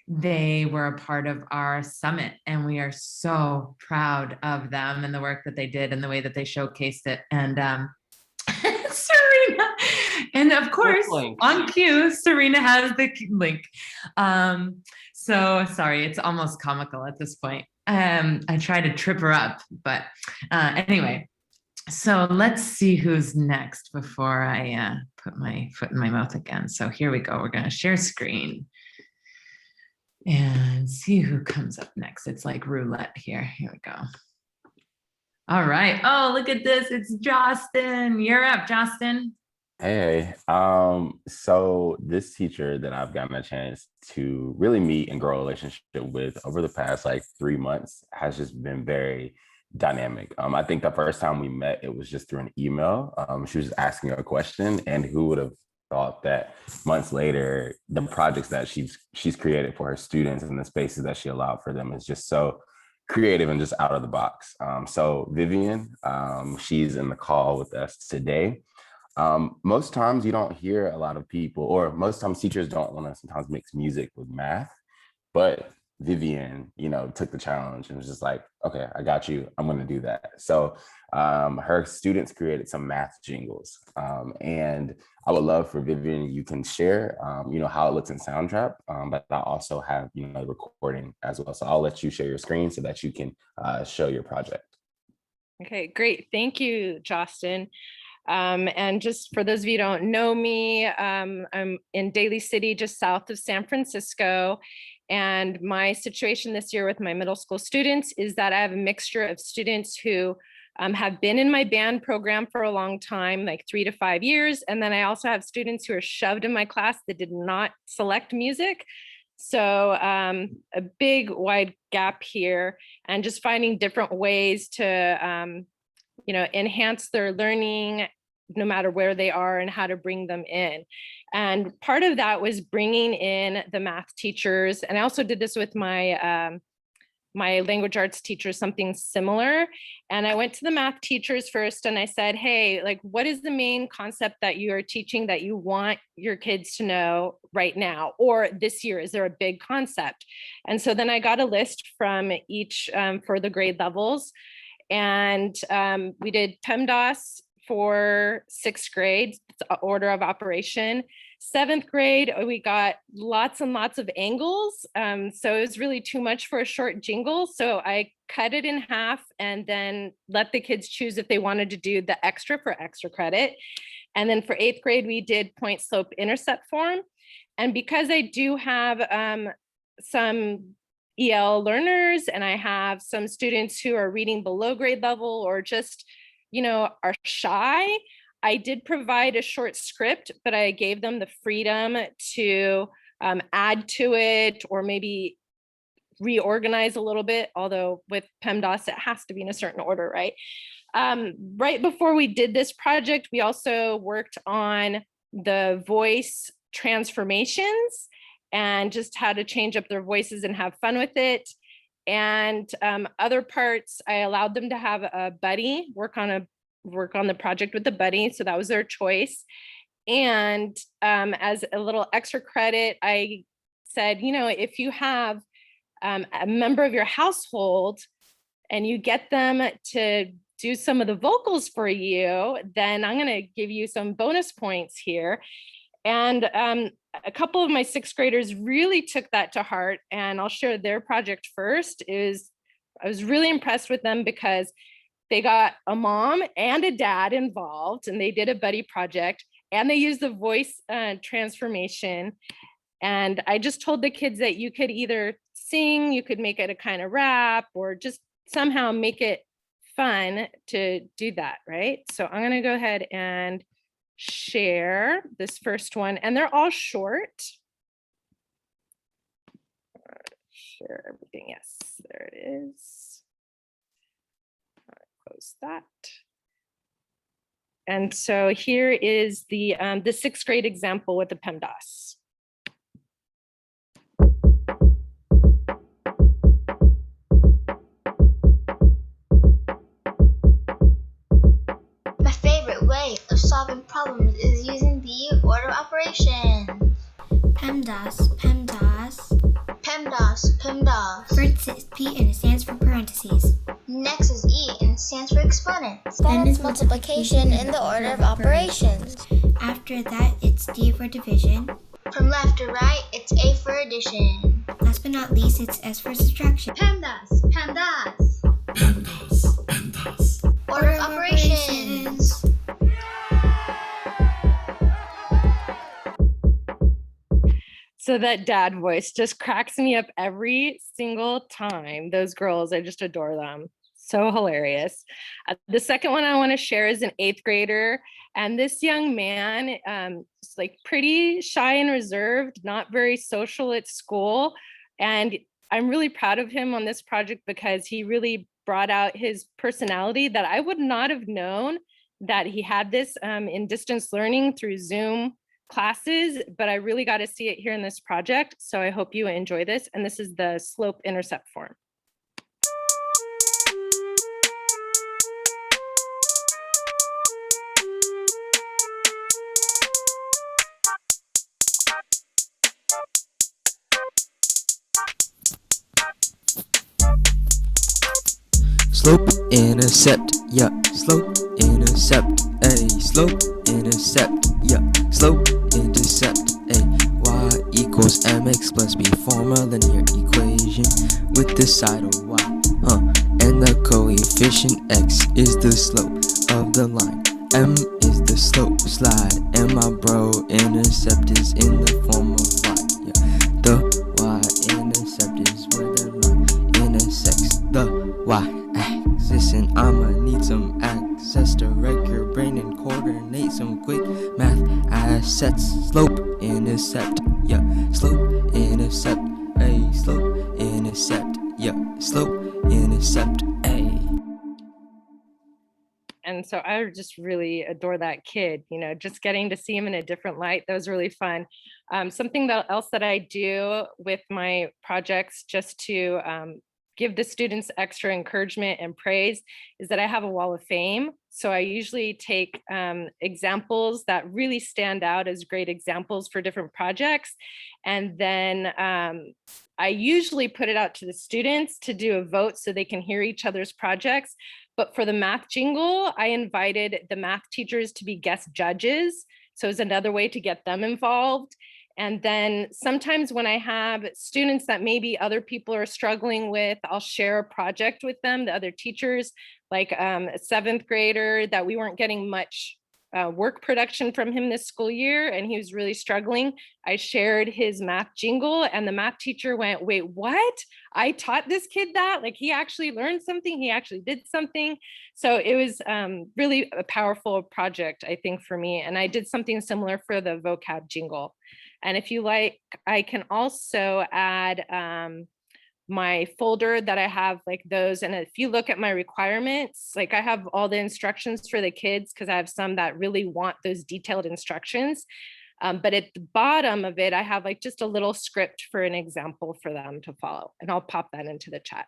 [SPEAKER 1] they were a part of our summit, and we are so proud of them and the work that they did and the way that they showcased it. And Serena, and of course, on cue, Serena has the link. So sorry, it's almost comical at this point. I try to trip her up, but anyway, so let's see who's next before I put my foot in my mouth again. So here we go. We're going to share screen and see who comes up next. It's like roulette here. Here we go. All right. Oh, look at this. It's Justin. You're up, Justin.
[SPEAKER 3] Hey, so this teacher that I've gotten a chance to really meet and grow a relationship with over the past 3 months has just been very dynamic. I think the first time we met, it was just through an email. She was asking a question, and who would have thought that months later, the projects that she's created for her students and the spaces that she allowed for them is just so creative and just out of the box. So Vivian, she's in the call with us today. Most times you don't hear a lot of people, or most times teachers don't want to sometimes mix music with math, but Vivian, took the challenge and was just like, okay, I got you. I'm going to do that. So her students created some math jingles. And I would love for Vivian, you can share, how it looks in Soundtrap, but I also have, recording as well. So I'll let you share your screen so that you can show your project.
[SPEAKER 14] Okay, great. Thank you, Justin. And just for those of you who don't know me, I'm in Daly City, just south of San Francisco. And my situation this year with my middle school students is that I have a mixture of students who have been in my band program for a long time, like 3 to 5 years. And then I also have students who are shoved in my class that did not select music. So a big wide gap here, and just finding different ways to enhance their learning no matter where they are and how to bring them in. And part of that was bringing in the math teachers. And I also did this with my my language arts teacher, something similar. And I went to the math teachers first and I said, hey, like, what is the main concept that you are teaching that you want your kids to know right now? Or this year, is there a big concept? And so then I got a list from each for the grade levels. And we did PEMDAS for 6th grade, order of operation. 7th grade, we got lots and lots of angles. So it was really too much for a short jingle. So I cut it in half and then let the kids choose if they wanted to do the extra for extra credit. And then for 8th grade, we did point, slope, intercept form. And because I do have some EL learners and I have some students who are reading below grade level or just, are shy, I did provide a short script, but I gave them the freedom to add to it or maybe reorganize a little bit, although with PEMDAS, it has to be in a certain order, right? Right before we did this project, we also worked on the voice transformations and just how to change up their voices and have fun with it. And other parts, I allowed them to have a buddy work on the project with the buddy. So that was their choice. And as a little extra credit, I said, if you have a member of your household and you get them to do some of the vocals for you, then I'm going to give you some bonus points here. And a couple of my 6th graders really took that to heart, and I'll share their project first. I was really impressed with them because they got a mom and a dad involved, and they did a buddy project, and they used the voice transformation. And I just told the kids that you could either sing, you could make it a kind of rap, or just somehow make it fun to do that, right? So I'm going to go ahead and share this first one, and they're all short. Share everything. Yes, there it is. Close that. And so here is the 6th grade example with the PEMDAS.
[SPEAKER 15] My favorite way of solving problems is using the order of operations. PEMDAS, PEMDAS. PEMDAS, PEMDAS. First is P and it stands for parentheses. Next is E and it stands for exponents. Then it's multiplication in the order of operations. After that, it's D for division. From left to right, it's A for addition. Last but not least, it's S for subtraction. PEMDAS, PEMDAS. PEMDAS, PEMDAS. Order of operations.
[SPEAKER 14] So that dad voice just cracks me up every single time. Those girls, I just adore them. So hilarious. The second one I want to share is an 8th grader. And this young man is like pretty shy and reserved, not very social at school. And I'm really proud of him on this project because he really brought out his personality that I would not have known that he had this in distance learning through Zoom classes, but I really got to see it here in this project. So I hope you enjoy this. And this is the slope intercept form.
[SPEAKER 16] slope, intercept, yeah, slope, intercept, a slope, intercept, yeah, slope, intercept, a y equals mx plus b, form a linear equation with the side of y, and the coefficient x is the slope of the line, m is the slope slide, and my bro intercept is in the form of y, yeah, the y-intercept is where the line intersects the y-axis, and I'ma need some access to wreck your brain and coordinate some quick math assets. Slope, intercept, yeah, slope, intercept, a slope, intercept, yeah, slope, intercept, a.
[SPEAKER 14] And so I just really adore that kid, just getting to see him in a different light. That was really fun. Something else that I do with my projects just to give the students extra encouragement and praise is that I have a wall of fame. So I usually take examples that really stand out as great examples for different projects. And then I usually put it out to the students to do a vote so they can hear each other's projects. But for the math jingle, I invited the math teachers to be guest judges. So it's another way to get them involved. And then sometimes when I have students that maybe other people are struggling with, I'll share a project with them, the other teachers, like a 7th grader that we weren't getting much work production from him this school year, and he was really struggling. I shared his math jingle, and the math teacher went, "Wait, what? I taught this kid that? Like, he actually learned something, he actually did something." So it was really a powerful project, I think, for me. And I did something similar for the vocab jingle. And if you like, I can also add my folder that I have like those. And if you look at my requirements, like I have all the instructions for the kids because I have some that really want those detailed instructions. But at the bottom of it, I have like just a little script for an example for them to follow. And I'll pop that into the chat.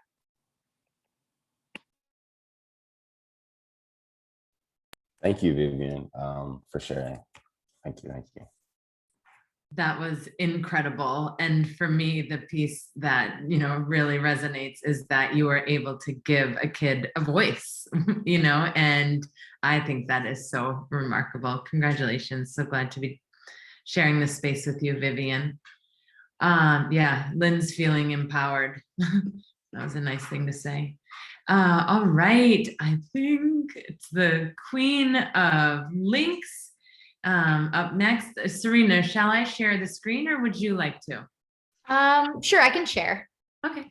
[SPEAKER 3] Thank you, Vivian, for sharing. Thank you. Thank you.
[SPEAKER 1] That was incredible. And for me, the piece that, really resonates is that you were able to give a kid a voice, and I think that is so remarkable. Congratulations. So glad to be sharing this space with you, Vivian. Yeah, Lynn's feeling empowered. That was a nice thing to say. All right. I think it's the queen of links. Up next, Serena, shall I share the screen or would you like to?
[SPEAKER 5] Sure, I can share.
[SPEAKER 1] Okay.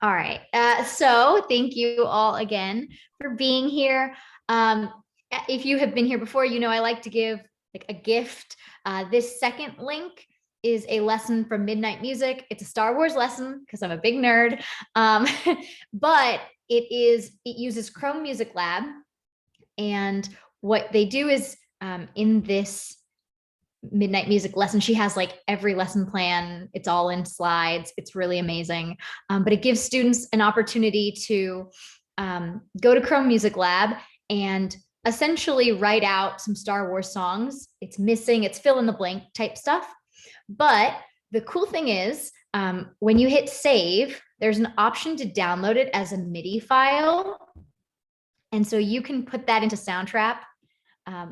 [SPEAKER 5] All right. So thank you all again for being here. If you have been here before, I like to give like a gift. This second link is a lesson from Midnight Music. It's a Star Wars lesson because I'm a big nerd. But it uses Chrome Music Lab, and what they do is in this Midnight Music lesson, she has like every lesson plan. It's all in slides. It's really amazing. But it gives students an opportunity to go to Chrome Music Lab and essentially write out some Star Wars songs. It's fill in the blank type stuff. But the cool thing is when you hit save, there's an option to download it as a MIDI file. And so you can put that into Soundtrap.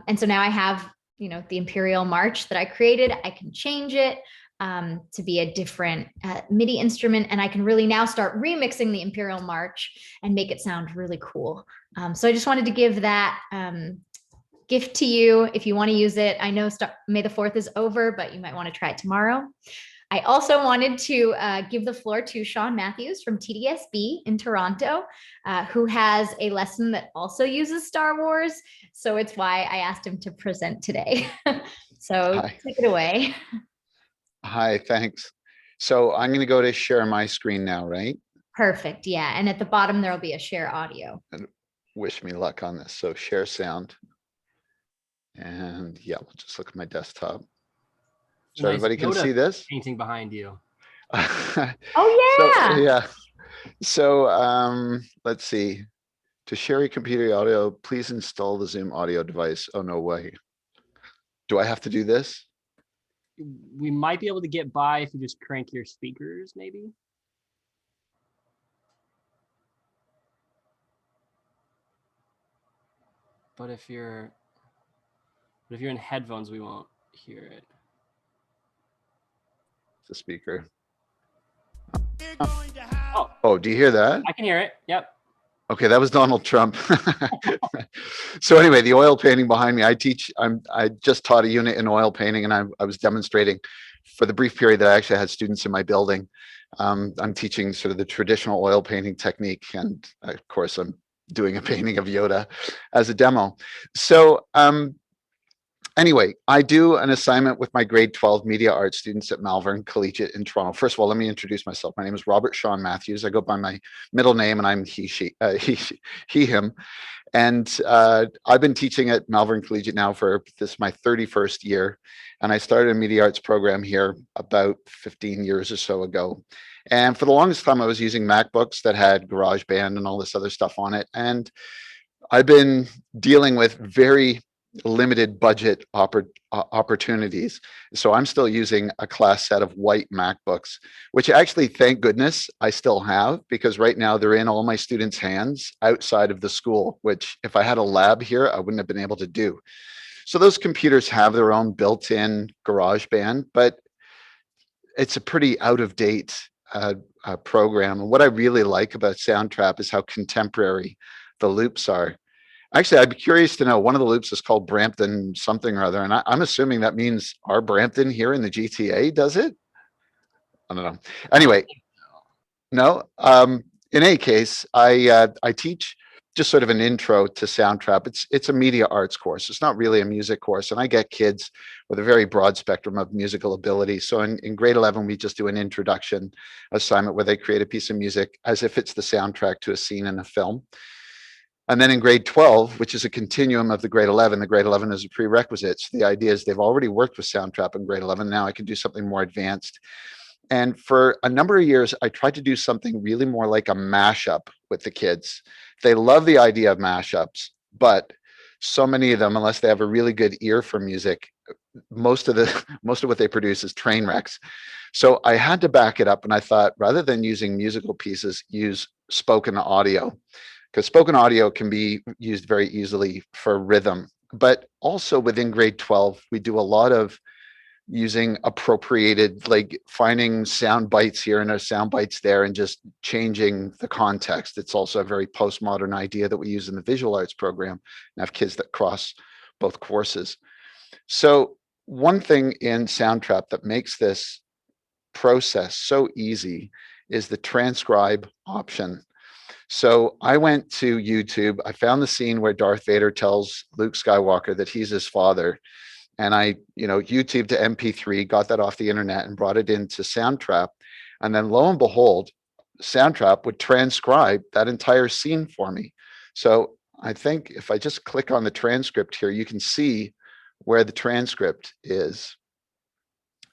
[SPEAKER 5] And so now I have, the Imperial March that I created. I can change it to be a different MIDI instrument. And I can really now start remixing the Imperial March and make it sound really cool. So I just wanted to give that gift to you if you want to use it. I know May the 4th is over, but you might want to try it tomorrow. I also wanted to give the floor to Sean Matthews from TDSB in Toronto, who has a lesson that also uses Star Wars. So it's why I asked him to present today. So take it away.
[SPEAKER 10] Hi, thanks. So I'm going to go to share my screen now, right?
[SPEAKER 5] Perfect. Yeah. And at the bottom, there'll be a share audio.
[SPEAKER 10] And wish me luck on this. So share sound. And yeah, we'll just look at my desktop. So
[SPEAKER 4] nice
[SPEAKER 10] everybody can
[SPEAKER 4] Yoda
[SPEAKER 10] see this?
[SPEAKER 4] painting behind you.
[SPEAKER 5] Oh yeah.
[SPEAKER 10] So, yeah. So let's see. To share your computer audio, please install the Zoom audio device. Oh, no way. Do I have to do this?
[SPEAKER 4] We might be able to get by if you just crank your speakers, maybe. But if you're in headphones, we won't hear it.
[SPEAKER 10] The speaker.
[SPEAKER 4] Oh.
[SPEAKER 10] Oh, do you hear that?
[SPEAKER 4] I can hear it. Yep.
[SPEAKER 10] Okay, that was Donald Trump. So anyway, the oil painting behind me, I just taught a unit in oil painting, and I was demonstrating for the brief period that I actually had students in my building. I'm teaching sort of the traditional oil painting technique, and of course I'm doing a painting of Yoda as a demo. So anyway, I do an assignment with my grade 12 media arts students at Malvern Collegiate in Toronto. First of all, let me introduce myself. My name is Robert Sean Matthews. I go by my middle name, and I'm he, him. And I've been teaching at Malvern Collegiate now for this is my 31st year. And I started a media arts program here about 15 years or so ago. And for the longest time, I was using MacBooks that had GarageBand and all this other stuff on it. And I've been dealing with very limited budget opportunities. So I'm still using a class set of white MacBooks, which actually, thank goodness, I still have, because right now they're in all my students' hands outside of the school, which if I had a lab here, I wouldn't have been able to do. So those computers have their own built-in GarageBand, but it's a pretty out-of-date program. And what I really like about Soundtrap is how contemporary the loops are. Actually, I'd be curious to know, one of the loops is called Brampton something or other, and I'm assuming that means our Brampton here in the GTA, does it? I don't know. Anyway, no. In any case, I teach just sort of an intro to Soundtrap. It's a media arts course. It's not really a music course, and I get kids with a very broad spectrum of musical ability. So in grade 11, we just do an introduction assignment where they create a piece of music as if it's the soundtrack to a scene in a film. And then in grade 12, which is a continuum of the grade 11 is a prerequisite. So the idea is they've already worked with Soundtrap in grade 11. Now I can do something more advanced. And for a number of years, I tried to do something really more like a mashup with the kids. They love the idea of mashups, but so many of them, unless they have a really good ear for music, most of what they produce is train wrecks. So I had to back it up, and I thought, rather than using musical pieces, use spoken audio, because spoken audio can be used very easily for rhythm. But also within grade 12, we do a lot of using appropriated, like finding sound bites here and sound bites there and just changing the context. It's also a very postmodern idea that we use in the visual arts program and have kids that cross both courses. So one thing in Soundtrap that makes this process so easy is the transcribe option. So I went to YouTube. I found the scene where Darth Vader tells Luke Skywalker that he's his father. And I, YouTube to MP3, got that off the internet and brought it into Soundtrap. And then lo and behold, Soundtrap would transcribe that entire scene for me. So I think if I just click on the transcript here, you can see where the transcript is.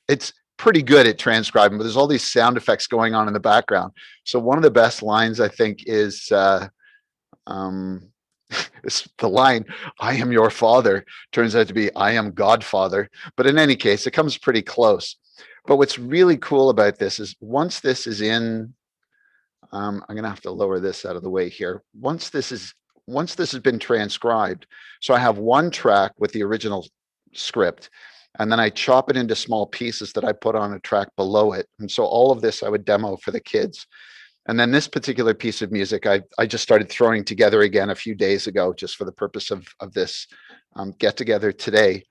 [SPEAKER 10] It's pretty good at transcribing, but there's all these sound effects going on in the background. So one of the best lines, I think, is it's the line, "I am your father," turns out to be, "I am Godfather." But in any case, it comes pretty close. But what's really cool about this is once this is in, I'm going to have to lower this out of the way here. Once this has been transcribed, so I have one track with the original script, and then I chop it into small pieces that I put on a track below it. And so all of this I would demo for the kids. And then this particular piece of music, I just started throwing together again a few days ago, just for the purpose of this get together today.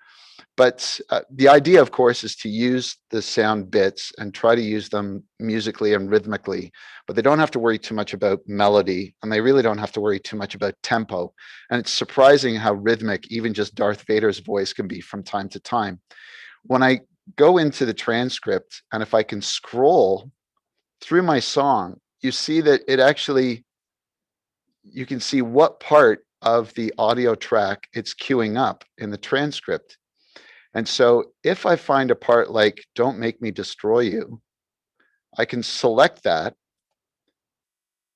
[SPEAKER 10] But the idea, of course, is to use the sound bits and try to use them musically and rhythmically, but they don't have to worry too much about melody, and they really don't have to worry too much about tempo. And it's surprising how rhythmic even just Darth Vader's voice can be from time to time. When I go into the transcript, and if I can scroll through my song, you see that it actually, you can see what part of the audio track it's queuing up in the transcript. And so if I find a part like "Don't Make Me Destroy You," I can select that,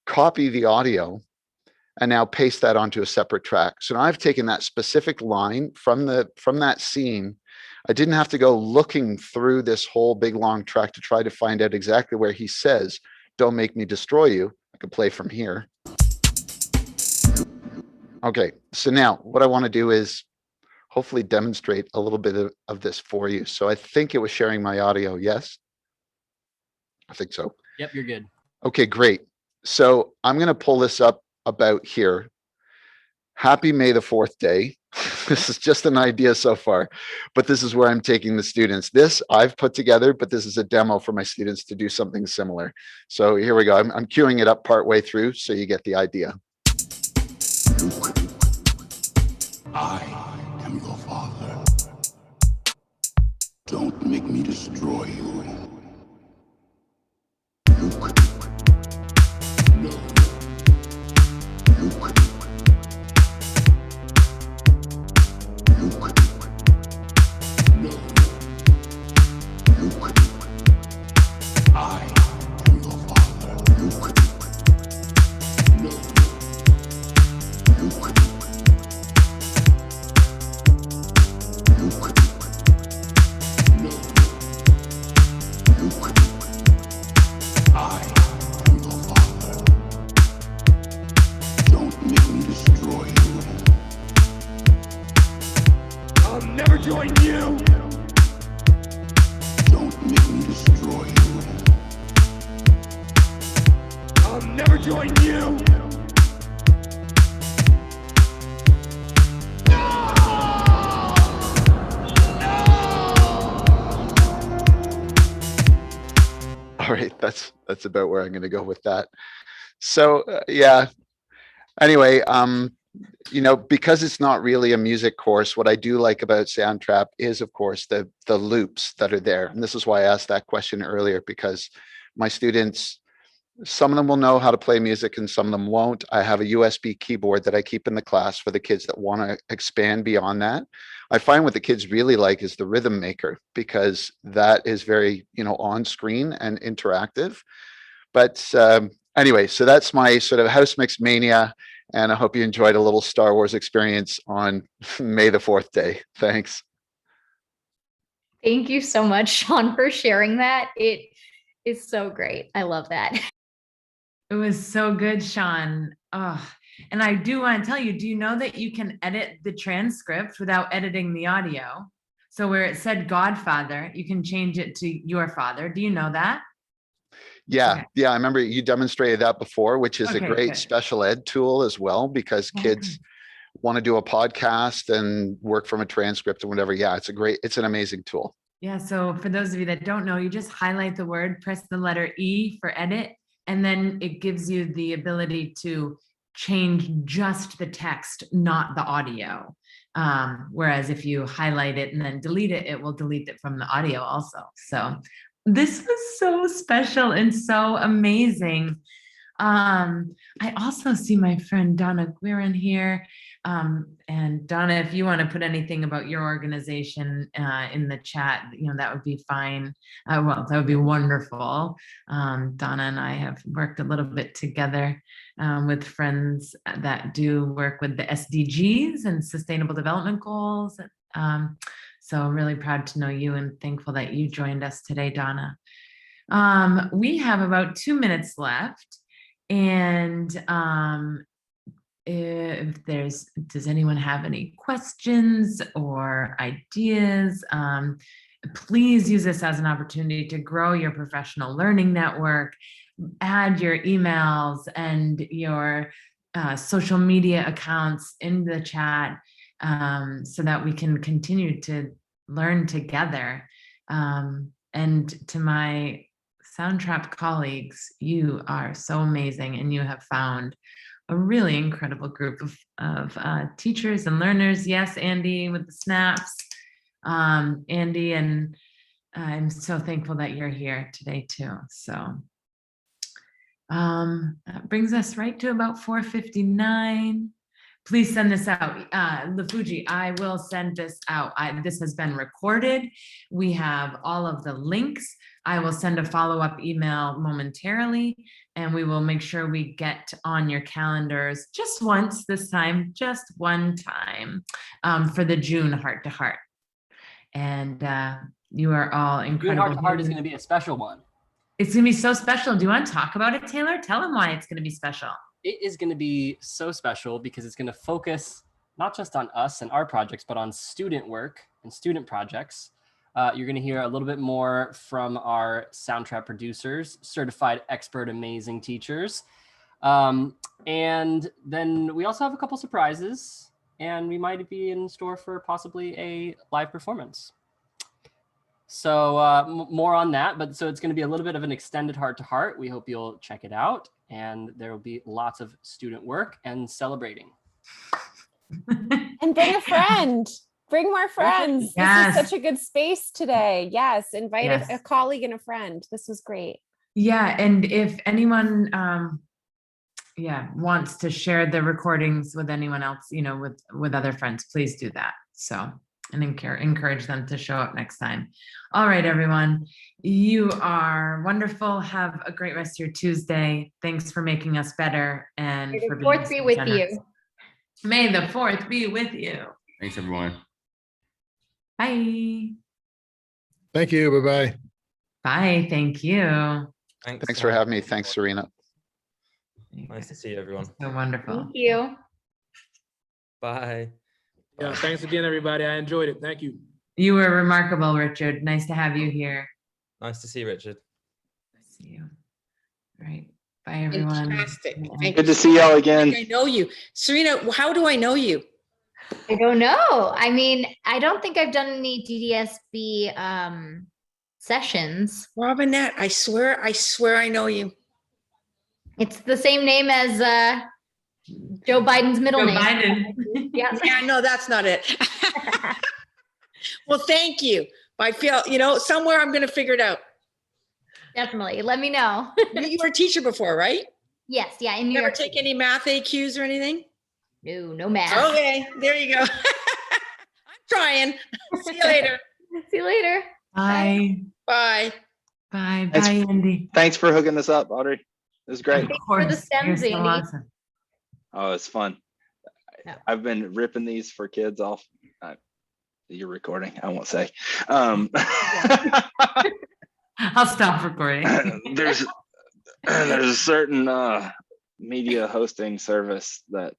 [SPEAKER 10] copy the audio, and now paste that onto a separate track. So now I've taken that specific line from that scene. I didn't have to go looking through this whole big long track to try to find out exactly where he says, "Don't make me destroy you." I could play from here. Okay, so now what I want to do is hopefully demonstrate a little bit of this for you. So I think it was sharing my audio. Yes, I think so.
[SPEAKER 4] Yep, you're good.
[SPEAKER 10] Okay, great. So I'm going to pull this up about here. Happy May the 4th day. This is just an idea so far, but this is where I'm taking the students. This I've put together, but this is a demo for my students to do something similar. So here we go. I'm queuing it up partway through so you get the idea.
[SPEAKER 9] I am your father. Don't make me destroy you. Luke. No. Luke. Luke. No. Luke. I am your father. Luke. No. Luke. Join you. Don't make me destroy you. I'll never join you.
[SPEAKER 10] All right, that's about where I'm going to go with that. So yeah. Anyway, you know, because it's not really a music course, what I do like about Soundtrap is, of course, the loops that are there. And this is why I asked that question earlier, because my students, some of them will know how to play music and some of them won't. I have a USB keyboard that I keep in the class for the kids that want to expand beyond that. I find what the kids really like is the rhythm maker, because that is very, you know, on screen and interactive. But anyway, so that's my sort of house mix mania. And I hope you enjoyed a little Star Wars experience on May the 4th day. Thanks.
[SPEAKER 5] Thank you so much, Sean, for sharing that. It is so great. I love that.
[SPEAKER 1] It was so good, Sean. Oh, and I do want to tell you, do you know that you can edit the transcript without editing the audio? So where it said Godfather, you can change it to your father. Do you know that?
[SPEAKER 10] Yeah,
[SPEAKER 1] Okay.
[SPEAKER 10] yeah, I remember you demonstrated that before, which is a
[SPEAKER 1] Okay,
[SPEAKER 10] great
[SPEAKER 1] good.
[SPEAKER 10] special ed tool as well, because kids want to do a podcast and work from a transcript or whatever. Yeah, it's an amazing tool.
[SPEAKER 1] Yeah, so for those of you that don't know, you just highlight the word, press the letter E for edit, and then it gives you the ability to change just the text, not the audio. Whereas if you highlight it and then delete it, it will delete it from the audio also. So this was so special and so amazing. I also see my friend Donna Guerin here. And Donna, if you want to put anything about your organization in the chat, you know, that would be fine. Well, that would be wonderful. Donna and I have worked a little bit together with friends that do work with the SDGs and Sustainable Development Goals. So I'm really proud to know you and thankful that you joined us today, Donna. We have about 2 minutes left. And does anyone have any questions or ideas? Please use this as an opportunity to grow your professional learning network, add your emails and your social media accounts in the chat so that we can continue to learn together. And to my Soundtrap colleagues, you are so amazing and you have found a really incredible group of teachers and learners. Yes, Andy with the snaps. Andy, and I'm so thankful that you're here today too. So that brings us right to about 4:59. Please send this out. LaFuji, I will send this out. This has been recorded. We have all of the links. I will send a follow-up email momentarily, and we will make sure we get on your calendars just once this time, just one time for the June Heart to Heart. And you are all incredible.
[SPEAKER 4] June Heart to Heart is going to be a special one.
[SPEAKER 1] It's going to be so special. Do you want to talk about it, Taylor? Tell them why it's going to be special.
[SPEAKER 4] it is going to be so special because it's going to focus not just on us and our projects, but on student work and student projects. You're going to hear a little bit more from our Soundtrap producers, certified expert, amazing teachers. And then we also have a couple surprises, and we might be in store for possibly a live performance. So more on that, but so it's going to be a little bit of an extended heart to heart. We hope you'll check it out, and there will be lots of student work and celebrating.
[SPEAKER 2] And bring a friend. Bring more friends.
[SPEAKER 1] Yes.
[SPEAKER 2] This is such a good space today. Yes. Invite
[SPEAKER 1] Yes.
[SPEAKER 2] a colleague and a friend. This was great.
[SPEAKER 1] Yeah. And if anyone, wants to share the recordings with anyone else, with other friends, please do that. So, and encourage them to show up next time. All right, everyone. You are wonderful. Have a great rest of your Tuesday. Thanks for making us better. And
[SPEAKER 5] May
[SPEAKER 1] for
[SPEAKER 5] the
[SPEAKER 1] being
[SPEAKER 5] fourth be
[SPEAKER 1] so
[SPEAKER 5] with
[SPEAKER 1] generous.
[SPEAKER 5] you.
[SPEAKER 1] May the 4th be with you.
[SPEAKER 3] Thanks, everyone.
[SPEAKER 1] Bye.
[SPEAKER 17] Thank you. Bye-bye.
[SPEAKER 1] Bye. Thank you.
[SPEAKER 10] Thanks for having me. Thanks, Serena.
[SPEAKER 8] Nice to see you, everyone.
[SPEAKER 1] So wonderful.
[SPEAKER 5] Thank you.
[SPEAKER 8] Bye.
[SPEAKER 11] Yeah, thanks again, everybody. I enjoyed it. Thank you.
[SPEAKER 1] You were remarkable, Richard. Nice to have you here.
[SPEAKER 8] Nice to see you, Richard.
[SPEAKER 1] See you. All right. Bye, everyone.
[SPEAKER 18] Fantastic.
[SPEAKER 19] Good to see y'all again.
[SPEAKER 18] I know you. Serena, how do I know you?
[SPEAKER 5] I don't know. I mean, I don't think I've done any DDSB sessions.
[SPEAKER 18] Robinette, I swear I know you.
[SPEAKER 5] It's the same name as Joe Biden's middle
[SPEAKER 1] Joe
[SPEAKER 5] name.
[SPEAKER 1] Biden.
[SPEAKER 5] Yeah.
[SPEAKER 18] Yeah, no, that's not it. Well, thank you. I feel, somewhere I'm going to figure it out.
[SPEAKER 5] Definitely. Let me know.
[SPEAKER 18] You were a teacher before, right?
[SPEAKER 5] Yes. Yeah. In New
[SPEAKER 18] Never
[SPEAKER 5] York.
[SPEAKER 18] take any math AQs or anything?
[SPEAKER 5] No math.
[SPEAKER 18] Okay, there you go. I'm trying. See you later.
[SPEAKER 5] See you later.
[SPEAKER 1] Bye.
[SPEAKER 18] Bye.
[SPEAKER 1] Bye.
[SPEAKER 19] Thanks-
[SPEAKER 1] Bye, Andy.
[SPEAKER 19] Thanks for hooking this up, Audrey. It was great.
[SPEAKER 5] Thanks for the stems,
[SPEAKER 1] You're so
[SPEAKER 5] Andy.
[SPEAKER 1] awesome.
[SPEAKER 19] Oh, it's fun.
[SPEAKER 5] Yeah.
[SPEAKER 19] I've been ripping these for kids off. You're recording. I won't say.
[SPEAKER 1] I'll stop recording.
[SPEAKER 19] There's a certain media hosting service that